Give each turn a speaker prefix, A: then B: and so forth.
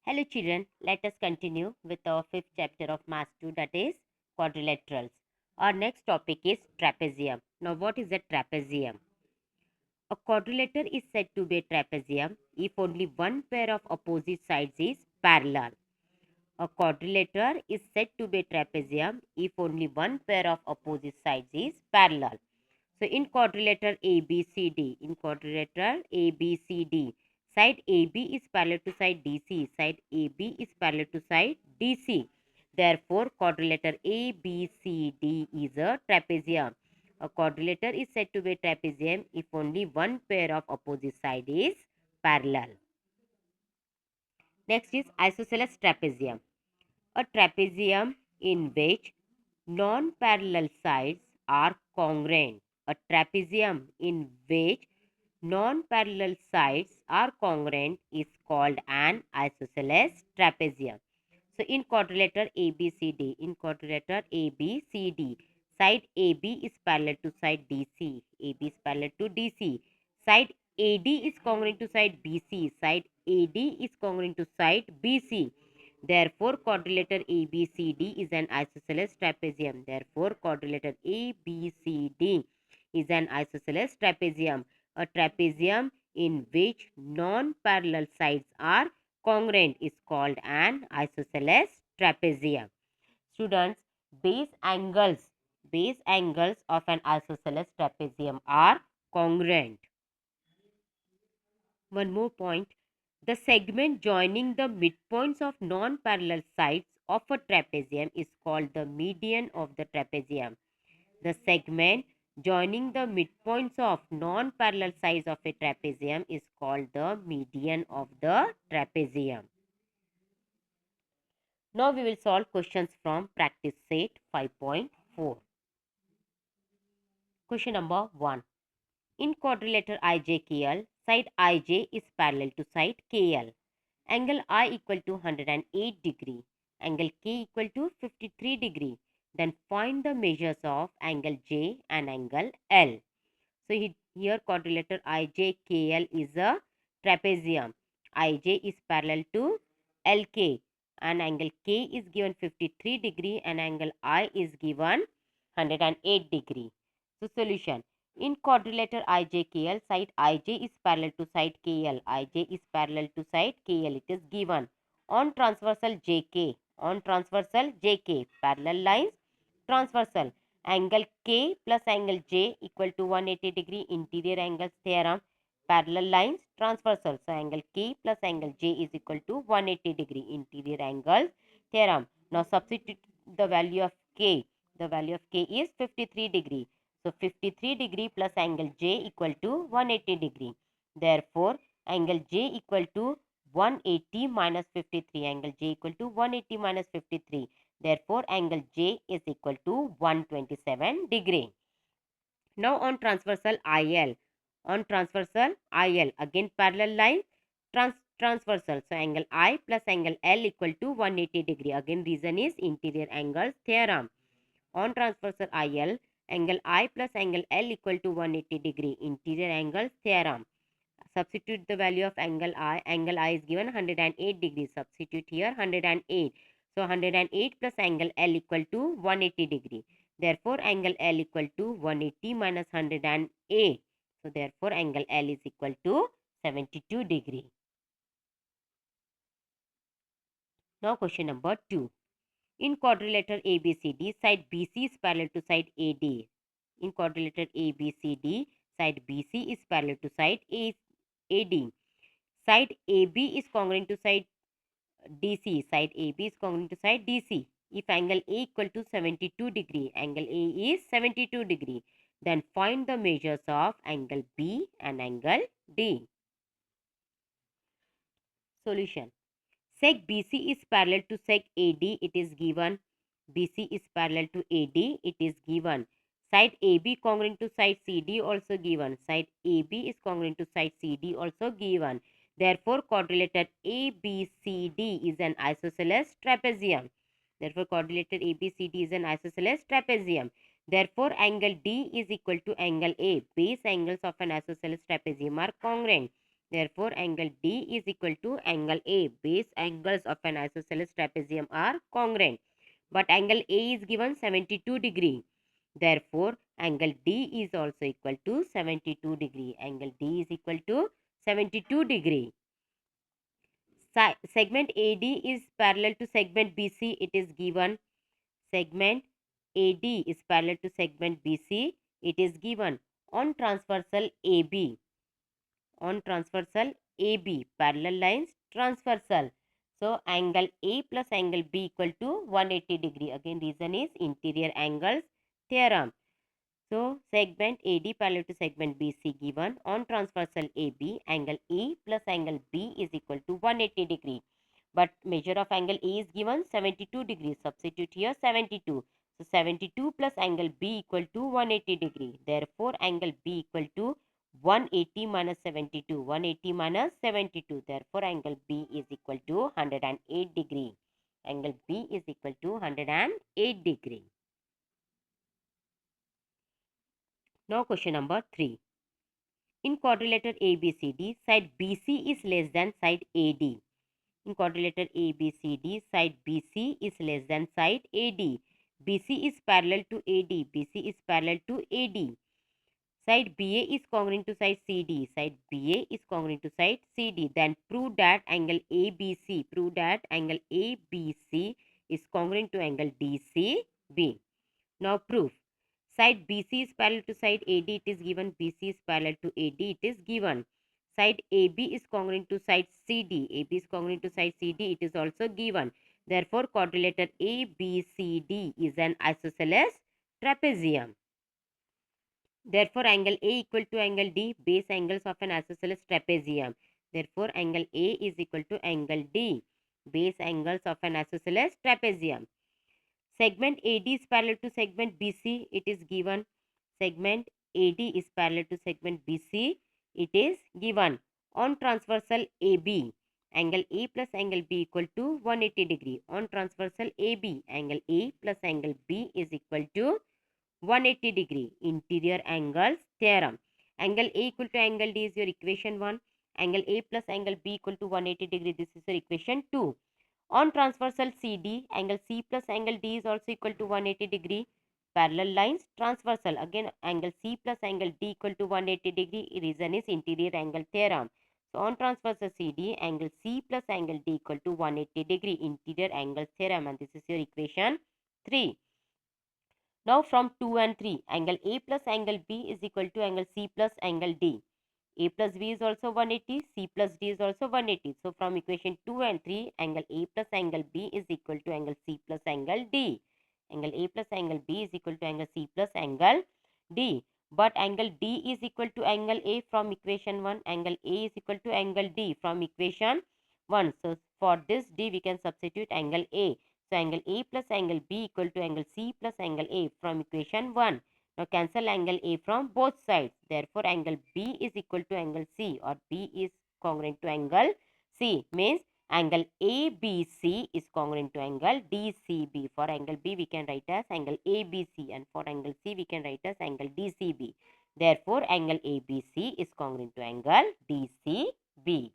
A: Hello children, let us continue with our fifth chapter of Math 2, that is quadrilaterals. Our next topic is trapezium. Now what is a trapezium? A quadrilateral is said to be a trapezium if only one pair of opposite sides is parallel. A quadrilateral is said to be a trapezium if only one pair of opposite sides is parallel. So in quadrilateral ABCD, side AB is parallel to side DC, side AB is parallel to side DC. Therefore, quadrilateral ABCD is a trapezium. A quadrilateral is said to be a trapezium if only one pair of opposite side is parallel. Next is isosceles trapezium. A trapezium in which non-parallel sides are congruent. A trapezium in which non-parallel sides are congruent is called an isosceles trapezium. So in quadrilateral ABCD, side AB is parallel to side DC, AB is parallel to DC. Side AD is congruent to side BC, side AD is congruent to side BC. Therefore, quadrilateral ABCD is an isosceles trapezium. A trapezium in which non-parallel sides are congruent is called an isosceles trapezium. Students, base angles of an isosceles trapezium are congruent. One more point. The segment joining the midpoints of non-parallel sides of a trapezium is called the median of the trapezium. The segment joining the midpoints of non-parallel sides of a trapezium is called the median of the trapezium. Now we will solve questions from practice set 5.4. Question number 1. In quadrilateral IJKL, side IJ is parallel to side KL. Angle I equal to 108 degree. Angle K equal to 53 degree. Then find the measures of angle J and angle L. So here quadrilateral IJKL is a trapezium. IJ is parallel to LK and angle K is given 53 degree and angle I is given 108 degree. So solution. In quadrilateral IJKL, side IJ is parallel to side KL. IJ is parallel to side KL. It is given. On transversal JK. Parallel lines. Transversal. Angle K plus angle J equal to 180 degree. Interior angles theorem. Parallel lines. Transversal. So angle K plus angle J is equal to 180 degree. Interior angles theorem. Now substitute the value of K. The value of K is 53 degree. So 53 degree plus angle J equal to 180 degree. Therefore, angle J equal to 180 minus 53. Angle J equal to 180 minus 53. Therefore, angle J is equal to 127 degree. Now on transversal IL. Again parallel line, transversal. So angle I plus angle L equal to 180 degree. Again reason is interior angles theorem. On transversal IL, angle I plus angle L equal to 180 degree. Interior angles theorem. Substitute the value of angle I. Angle I is given 108 degrees. Substitute here 108. So 108 plus angle L equal to 180 degree. Therefore, angle L equal to 180 minus 108. So therefore, angle L is equal to 72 degree. Now question number 2. In quadrilateral ABCD, side BC is parallel to side AD. In quadrilateral ABCD, side BC is parallel to side AD. Side AB is congruent to side DC. Side AB is congruent to side DC. If angle A equal to 72 degree, angle A is 72 degree, then find the measures of angle B and angle D. Solution. Sec BC is parallel to sec AD. It is given. BC is parallel to AD. It is given. Side AB congruent to side CD also given. Side AB is congruent to side CD also given. Therefore, quadrilateral ABCD is an isosceles trapezium. Therefore, angle D is equal to angle A. Base angles of an isosceles trapezium are congruent. Therefore, angle D is equal to angle A. Base angles of an isosceles trapezium are congruent. But angle A is given 72 degree. Therefore, angle D is also equal to 72 degree. Angle D is equal to 72 degree. Segment AD is parallel to segment BC. It is given. Segment AD is parallel to segment BC. It is given on transversal AB. On transversal AB, parallel lines transversal. So angle A plus angle B equal to 180 degree. Again, reason is interior angles theorem. So segment AD parallel to segment BC given on transversal AB, angle A plus angle B is equal to 180 degree. But measure of angle A is given 72 degrees. Substitute here 72. So 72 plus angle B equal to 180 degree. Therefore, angle B equal to 180 minus 72. 180 minus 72. Therefore, angle B is equal to 108 degree. Angle B is equal to 108 degree. Now question number 3. In quadrilateral ABCD, side BC is less than side AD. In quadrilateral ABCD, side BC is less than side AD. BC is parallel to AD. BC is parallel to AD. Side BA is congruent to side CD. Side BA is congruent to side CD. Then prove that angle ABC. Prove that angle ABC is congruent to angle DCB. Now proof. Side BC is parallel to side AD. It is given. BC is parallel to AD. It is given. Side AB is congruent to side CD. AB is congruent to side CD. It is also given. Therefore, quadrilateral ABCD is an isosceles trapezium. Therefore, angle A equal to angle D, base angles of an isosceles trapezium. Therefore, angle A is equal to angle D, base angles of an isosceles trapezium. Segment AD is parallel to segment BC. It is given. Segment AD is parallel to segment BC. It is given. On transversal AB, angle A plus angle B equal to 180 degree. On transversal AB, angle A plus angle B is equal to 180 degree. Interior angles theorem. Angle A equal to angle D is your equation 1. Angle A plus angle B equal to 180 degree. This is your equation 2. On transversal CD, angle C plus angle D is also equal to 180 degree. Parallel lines transversal. Again, angle C plus angle D equal to 180 degree. Reason is interior angle theorem. So, on transversal CD, angle C plus angle D equal to 180 degree. Interior angle theorem. And this is your equation 3. Now, from 2 and 3, angle A plus angle B is equal to angle C plus angle D. A plus B is also 180, C plus D is also 180. So, from equation 2 and 3, angle A plus angle B is equal to angle C plus angle D. Angle A plus angle B is equal to angle C plus angle D. But angle D is equal to angle A from equation 1. Angle A is equal to angle D from equation 1. So, for this D, we can substitute angle A. So, angle A plus angle B equal to angle C plus angle A from equation 1. Now cancel angle A from both sides. Therefore, angle B is equal to angle C, or B is congruent to angle C. Means angle ABC is congruent to angle DCB. For angle B, we can write as angle ABC, and for angle C, we can write as angle DCB. Therefore, angle ABC is congruent to angle DCB.